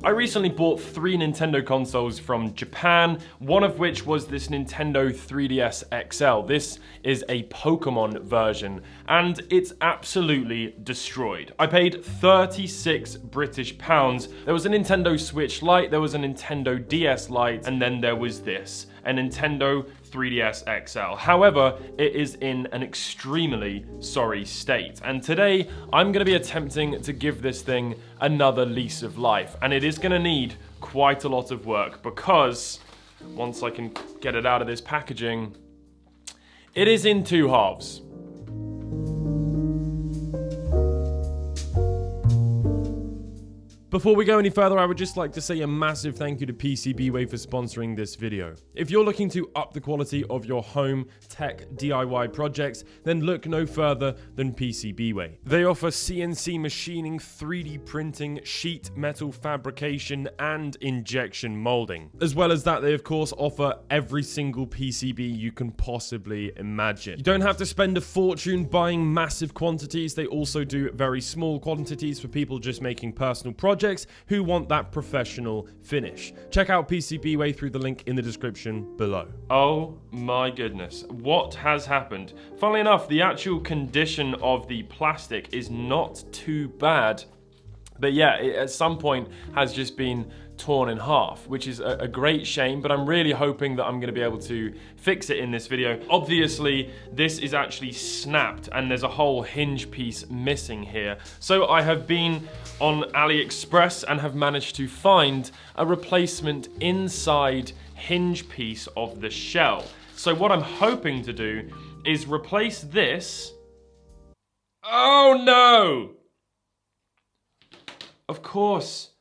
I recently bought 3 Nintendo consoles from Japan, one of which was this Nintendo 3DS XL. This is a Pokemon version, and it's absolutely destroyed. I paid 36 British pounds. There was a Nintendo Switch Lite, there was a Nintendo DS Lite, and then there was this, a Nintendo 3DS XL. However, it is in an extremely sorry state. And today, I'm gonna be attempting to give this thing another lease of life. And it is gonna need quite a lot of work because, once I can get it out of this packaging, it is in 2 halves. Before we go any further, I would just like to say a massive thank you to PCB Way for sponsoring this video. If you're looking to up the quality of your home tech DIY projects, then look no further than PCB Way. They offer CNC machining, 3D printing, sheet metal fabrication, and injection molding. As well as that, they of course offer every single PCB you can possibly imagine. You don't have to spend a fortune buying massive quantities. They also do very small quantities for people just making personal projects who want that professional finish. Check out PCB Way through the link in the description below. Oh my goodness, what has happened? Funnily enough, the actual condition of the plastic is not too bad, but yeah, it at some point has just been torn in half, which is a great shame, but I'm really hoping that I'm gonna be able to fix it in this video. Obviously, this is actually snapped and there's a whole hinge piece missing here. So I have been on AliExpress and have managed to find a replacement inside hinge piece of the shell. So what I'm hoping to do is replace this. Oh no! Of course,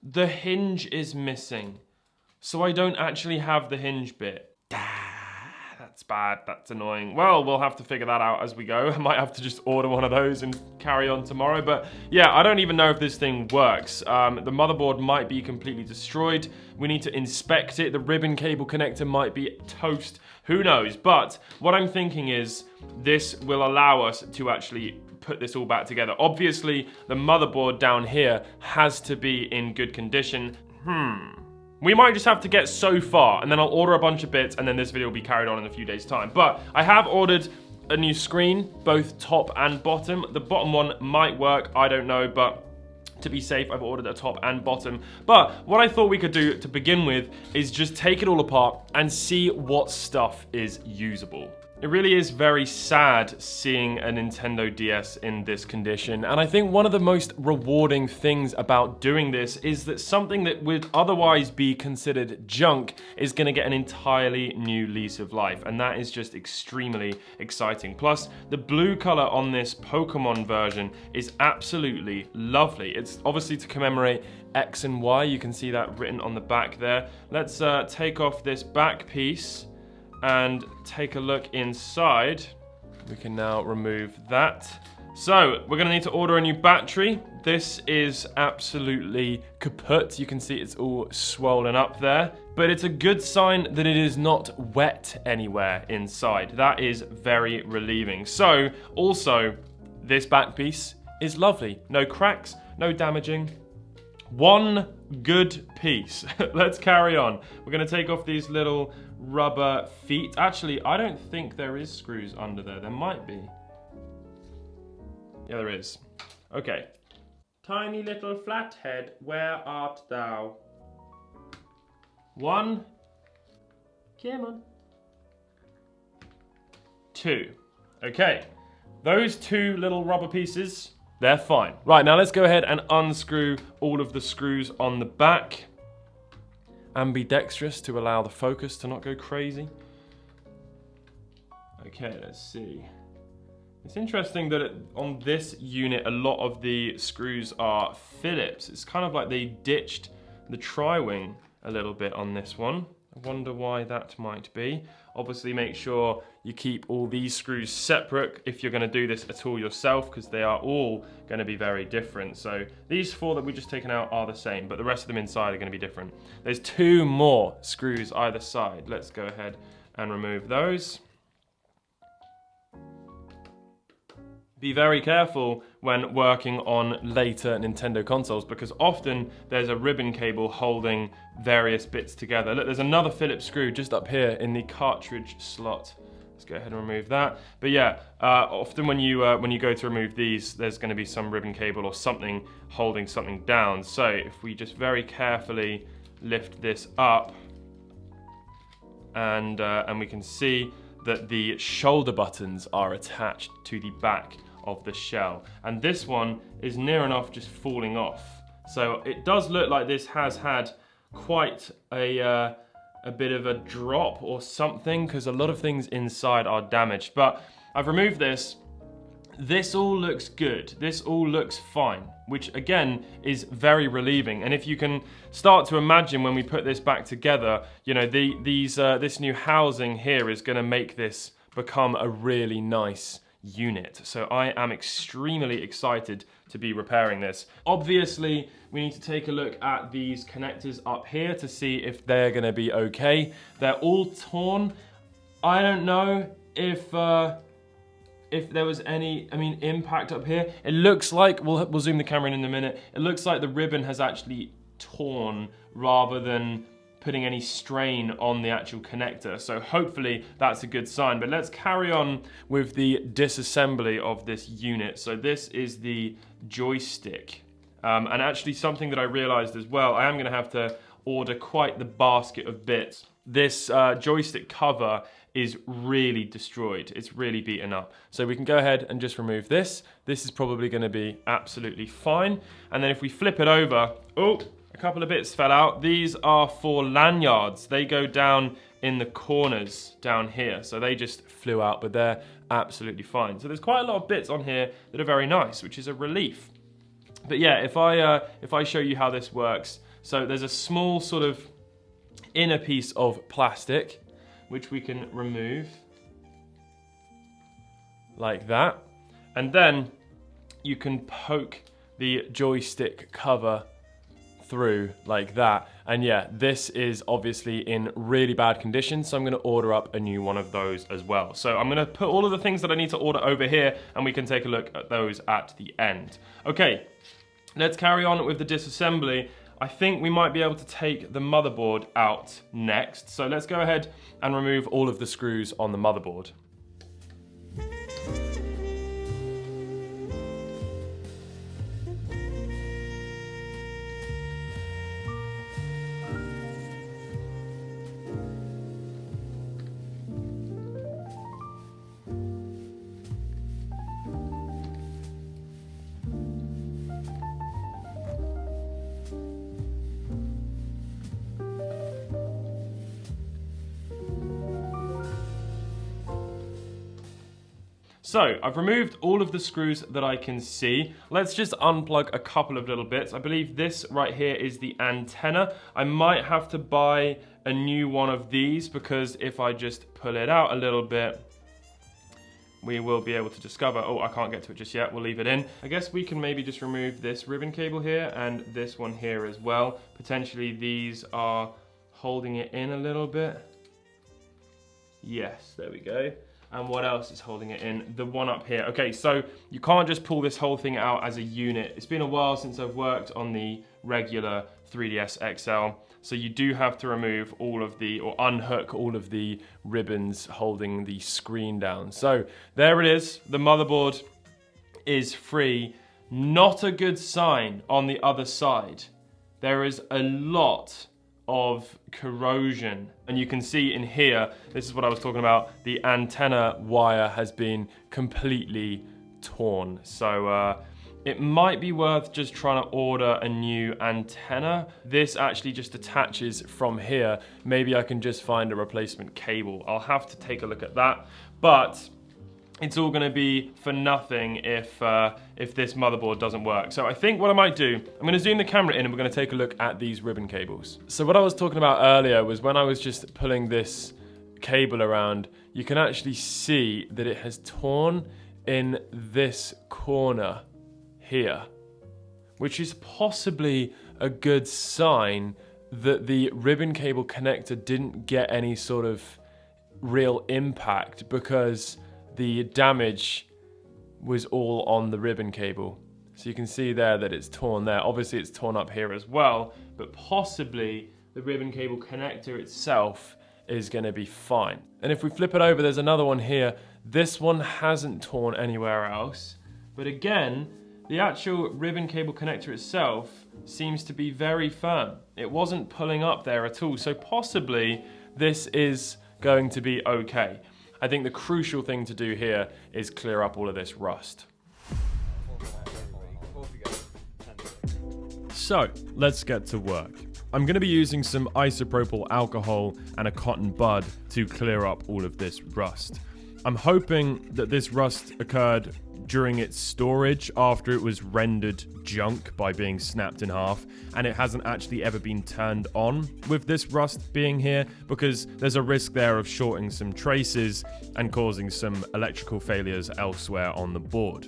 the hinge is missing. So I don't actually have the hinge bit. That's bad, that's annoying. Well, we'll have to figure that out as we go. I might have to just order one of those and carry on tomorrow. But yeah, I don't even know if this thing works. The motherboard might be completely destroyed. We need to inspect it. The ribbon cable connector might be toast. Who knows? But what I'm thinking is this will allow us to actually put this all back together. Obviously, the motherboard down here has to be in good condition. We might just have to get so far, and then I'll order a bunch of bits, and then this video will be carried on in a few days' time. But I have ordered a new screen, both top and bottom. The bottom one might work, I don't know, but to be safe, I've ordered a top and bottom. But what I thought we could do to begin with is just take it all apart and see what stuff is usable. It really is very sad seeing a Nintendo DS in this condition, and I think one of the most rewarding things about doing this is that something that would otherwise be considered junk is going to get an entirely new lease of life, and that is just extremely exciting. Plus, the blue color on this Pokemon version is absolutely lovely. It's obviously to commemorate X and Y. You can see that written on the back there. Let's take off this back piece and take a look inside. We can now remove that. So we're gonna need to order a new battery. This is absolutely kaput. You can see it's all swollen up there, but it's a good sign that it is not wet anywhere inside. That is very relieving. So also, this back piece is lovely. No cracks, no damaging. One good piece. Let's carry on. We're gonna take off these little rubber feet. Actually, I don't think there is screws under there. There might be. Yeah, there is. Okay. Tiny little flathead, where art thou? 1. Come on. 2. Okay. Those 2 little rubber pieces, they're fine. Right, now let's go ahead and unscrew all of the screws on the back. Ambidextrous to allow the focus to not go crazy. Okay, let's see. It's interesting that on this unit, a lot of the screws are Phillips. It's kind of like they ditched the tri-wing a little bit on this one. I wonder why that might be. Obviously, make sure you keep all these screws separate if you're going to do this at all yourself, because they are all going to be very different. So these 4 that we've just taken out are the same, but the rest of them inside are going to be different. There's 2 more screws either side. Let's go ahead and remove those. Be very careful when working on later Nintendo consoles because often there's a ribbon cable holding various bits together. Look, there's another Phillips screw just up here in the cartridge slot. Let's go ahead and remove that. But yeah, often when you go to remove these, there's going to be some ribbon cable or something holding something down. So if we just very carefully lift this up, and we can see that the shoulder buttons are attached to the back of the shell, and this one is near enough just falling off. So it does look like this has had quite a bit of a drop or something, because a lot of things inside are damaged. But I've removed this. This all looks good. This all looks fine, which again is very relieving. And if you can start to imagine when we put this back together, you know, this new housing here is going to make this become a really nice unit. So I am extremely excited to be repairing this. Obviously, we need to take a look at these connectors up here to see if they're going to be okay. They're all torn. I don't know if there was any, impact up here. It looks like, we'll zoom the camera in a minute, it looks like the ribbon has actually torn rather than putting any strain on the actual connector. So hopefully that's a good sign. But let's carry on with the disassembly of this unit. So this is the joystick. And actually something that I realized as well, I am gonna have to order quite the basket of bits. This joystick cover is really destroyed. It's really beaten up. So we can go ahead and just remove this. This is probably gonna be absolutely fine. And then if we flip it over, oh, a couple of bits fell out. These are for lanyards. They go down in the corners down here. So they just flew out, but they're absolutely fine. So there's quite a lot of bits on here that are very nice, which is a relief. But yeah, if I show you how this works. So there's a small sort of inner piece of plastic, which we can remove like that. And then you can poke the joystick cover through like that. And yeah, this is obviously in really bad condition, so I'm gonna order up a new one of those as well. So I'm gonna put all of the things that I need to order over here, and we can take a look at those at the end. Okay, let's carry on with the disassembly. I think we might be able to take the motherboard out next. So let's go ahead and remove all of the screws on the motherboard. So I've removed all of the screws that I can see. Let's just unplug a couple of little bits. I believe this right here is the antenna. I might have to buy a new one of these because if I just pull it out a little bit, we will be able to discover, oh, I can't get to it just yet, we'll leave it in. I guess we can maybe just remove this ribbon cable here and this one here as well. Potentially these are holding it in a little bit. Yes, there we go. And what else is holding it in? The one up here. Okay, so you can't just pull this whole thing out as a unit. It's been a while since I've worked on the regular 3DS XL. So you do have to remove all of the, or unhook all of the ribbons holding the screen down. So there it is. The motherboard is free. Not a good sign on the other side. There is a lot of corrosion, and you can see in here, this is what I was talking about, the antenna wire has been completely torn. So it might be worth just trying to order a new antenna. This actually just attaches from here. Maybe I can just find a replacement cable. I'll have to take a look at that, but it's all gonna be for nothing if this motherboard doesn't work. So I think what I might do, I'm gonna zoom the camera in and we're gonna take a look at these ribbon cables. So what I was talking about earlier was when I was just pulling this cable around, you can actually see that it has torn in this corner here, which is possibly a good sign that the ribbon cable connector didn't get any sort of real impact, because the damage was all on the ribbon cable. So you can see there that it's torn there. Obviously it's torn up here as well, but possibly the ribbon cable connector itself is going to be fine. And if we flip it over, there's another one here. This one hasn't torn anywhere else, but again, the actual ribbon cable connector itself seems to be very firm. It wasn't pulling up there at all, so possibly this is going to be okay. I think the crucial thing to do here is clear up all of this rust. So, let's get to work. I'm going to be using some isopropyl alcohol and a cotton bud to clear up all of this rust. I'm hoping that this rust occurred during its storage after it was rendered junk by being snapped in half, and it hasn't actually ever been turned on with this rust being here, because there's a risk there of shorting some traces and causing some electrical failures elsewhere on the board.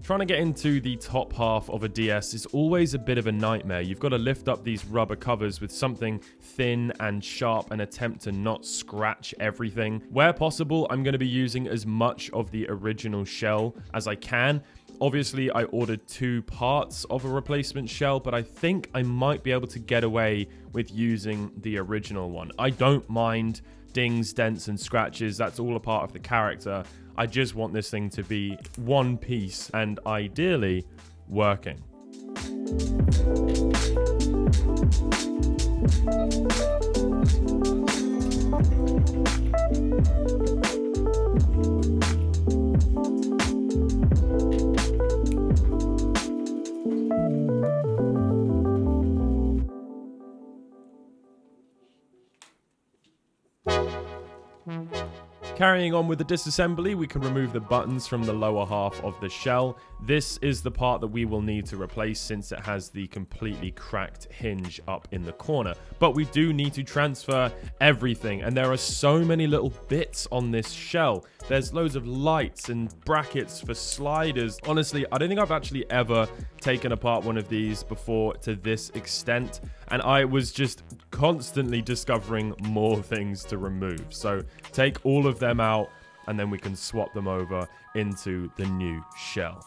Trying to get into the top half of a DS is always a bit of a nightmare. You've got to lift up these rubber covers with something thin and sharp and attempt to not scratch everything. Where possible, I'm going to be using as much of the original shell as I can. Obviously, I ordered 2 parts of a replacement shell, but I think I might be able to get away with using the original one. I don't mind dings, dents, and scratches. That's all a part of the character. I just want this thing to be one piece and ideally working. Carrying on with the disassembly, we can remove the buttons from the lower half of the shell. This is the part that we will need to replace since it has the completely cracked hinge up in the corner. But we do need to transfer everything, and there are so many little bits on this shell. There's loads of lights and brackets for sliders. Honestly, I don't think I've actually ever taken apart one of these before to this extent, and I was just constantly discovering more things to remove. So take all of them out and then we can swap them over into the new shell.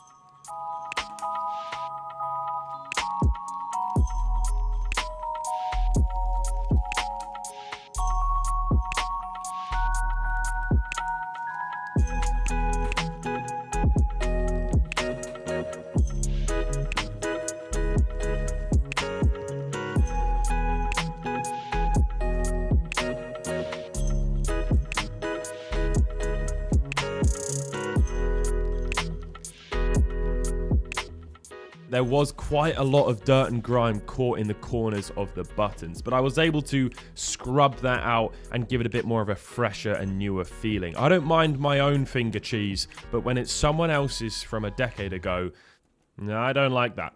There was quite a lot of dirt and grime caught in the corners of the buttons, but I was able to scrub that out and give it a bit more of a fresher and newer feeling. I don't mind my own finger cheese, but when it's someone else's from a decade ago, no, I don't like that.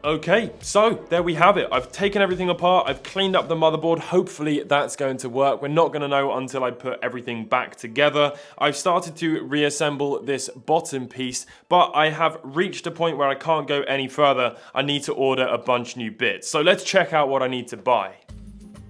Okay, so there we have it. I've taken everything apart, I've cleaned up the motherboard. Hopefully that's going to work. We're not going to know until I put everything back together. I've started to reassemble this bottom piece, but I have reached a point where I can't go any further. I need to order a bunch new bits. So let's check out what I need to buy.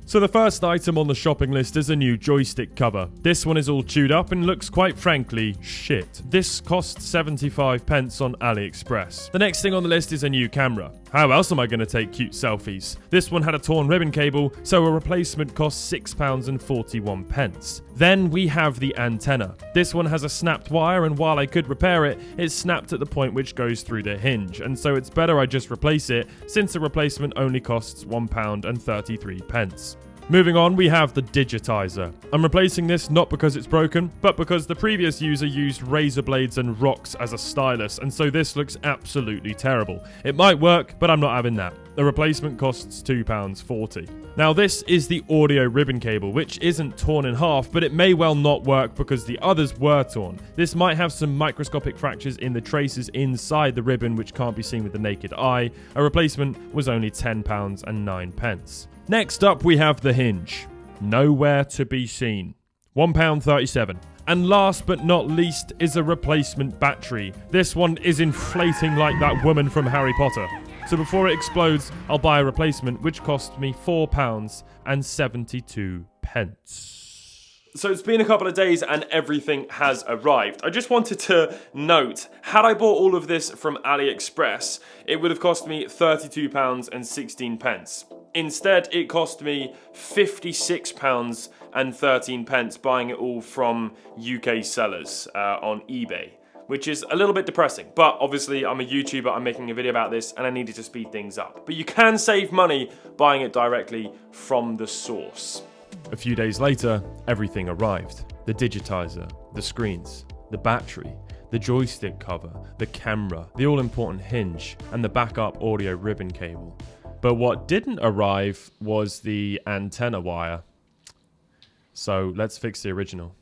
So the first item on the shopping list is a new joystick cover. This one is all chewed up and looks quite frankly shit. This cost 75 pence on AliExpress. The next thing on the list is a new camera. How else am I going to take cute selfies? This one had a torn ribbon cable, so a replacement cost £6.41. Then we have the antenna. This one has a snapped wire, and while I could repair it, it's snapped at the point which goes through the hinge, and so it's better I just replace it, since a replacement only costs £1.33. Moving on, we have the digitizer. I'm replacing this not because it's broken, but because the previous user used razor blades and rocks as a stylus, and so this looks absolutely terrible. It might work, but I'm not having that. The replacement costs £2.40. Now this is the audio ribbon cable, which isn't torn in half, but it may well not work because the others were torn. This might have some microscopic fractures in the traces inside the ribbon which can't be seen with the naked eye. A replacement was only £10.09. Next up we have the hinge. Nowhere to be seen. £1.37. And last but not least is a replacement battery. This one is inflating like that woman from Harry Potter. So before it explodes, I'll buy a replacement, which cost me £4.72. So it's been a couple of days and everything has arrived. I just wanted to note, had I bought all of this from AliExpress, it would have cost me £32.16. Instead, it cost me £56.13 buying it all from UK sellers on eBay, which is a little bit depressing. But obviously, I'm a YouTuber, I'm making a video about this, and I needed to speed things up. But you can save money buying it directly from the source. A few days later, everything arrived. The digitizer, the screens, the battery, the joystick cover, the camera, the all-important hinge, and the backup audio ribbon cable. But what didn't arrive was the antenna wire. So let's fix the original.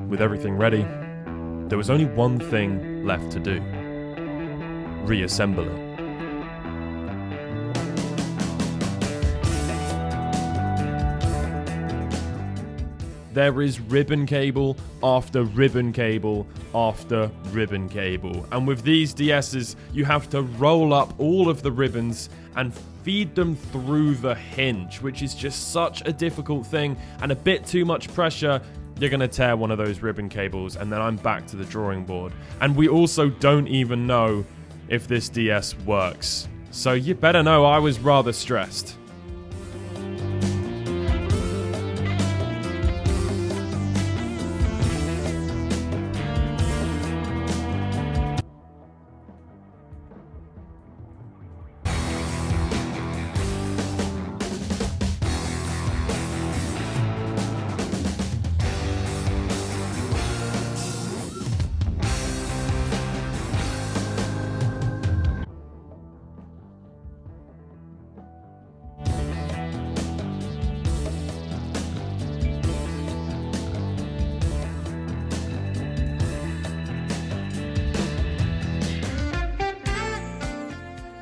With everything ready, there was only one thing left to do: reassemble it. There is ribbon cable after ribbon cable after ribbon cable. And with these DSs, you have to roll up all of the ribbons and feed them through the hinge, which is just such a difficult thing and a bit too much pressure. You're going to tear one of those ribbon cables, and then I'm back to the drawing board. And we also don't even know if this DS works. So you better know I was rather stressed.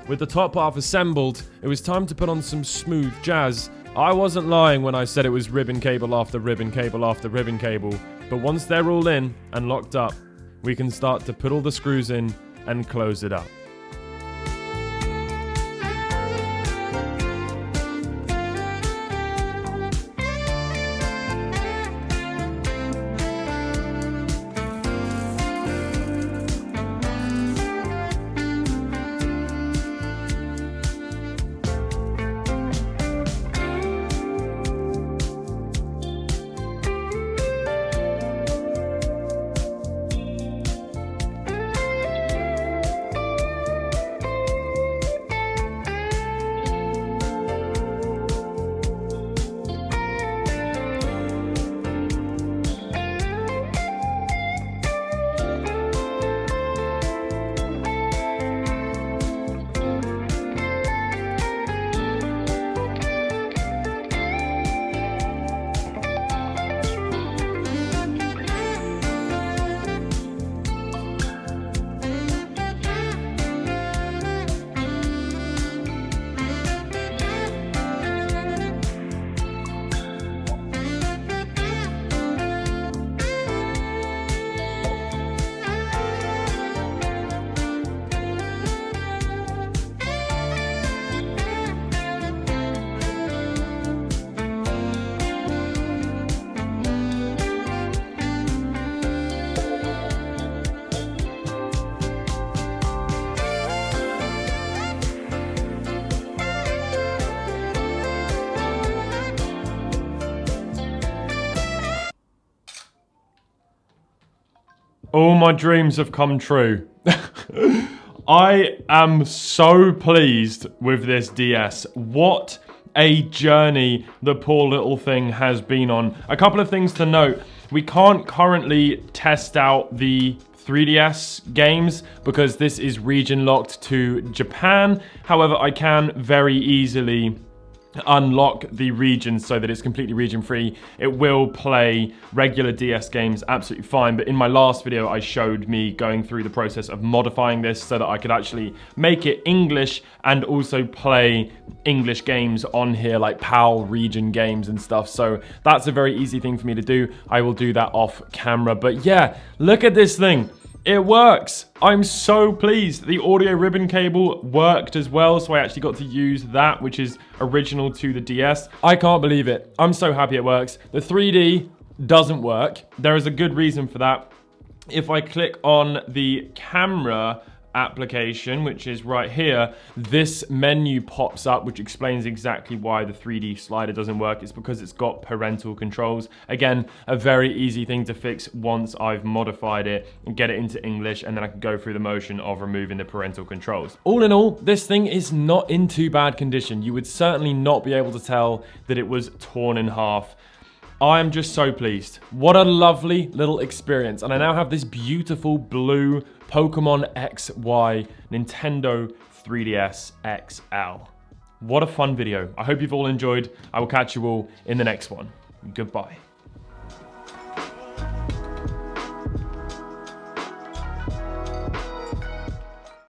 With the top half assembled, it was time to put on some smooth jazz. I wasn't lying when I said it was ribbon cable after ribbon cable after ribbon cable, but once they're all in and locked up, we can start to put all the screws in and close it up. All my dreams have come true. I am so pleased with this DS. What a journey the poor little thing has been on. A couple of things to note. We can't currently test out the 3DS games because this is region locked to Japan. However, I can very easily unlock the region so that it's completely region free. It will play regular DS games absolutely fine, but in my last video I showed me going through the process of modifying this so that I could actually make it English and also play English games on here, like PAL region games and stuff. So that's a very easy thing for me to do. I will do that off camera. But yeah, look at this thing. It works. I'm so pleased. The audio ribbon cable worked as well, so I actually got to use that, which is original to the DS. I can't believe it. I'm so happy it works. The 3D doesn't work. There is a good reason for that. If I click on the camera application, which is right here, this menu pops up, which explains exactly why the 3D slider doesn't work. It's because it's got parental controls. Again, a very easy thing to fix once I've modified it and get it into English, and then I can go through the motion of removing the parental controls. All in all, this thing is not in too bad condition. You would certainly not be able to tell that it was torn in half. I am just so pleased. What a lovely little experience. And I now have this beautiful blue Pokemon XY Nintendo 3DS XL. What a fun video. I hope you've all enjoyed. I will catch you all in the next one. Goodbye.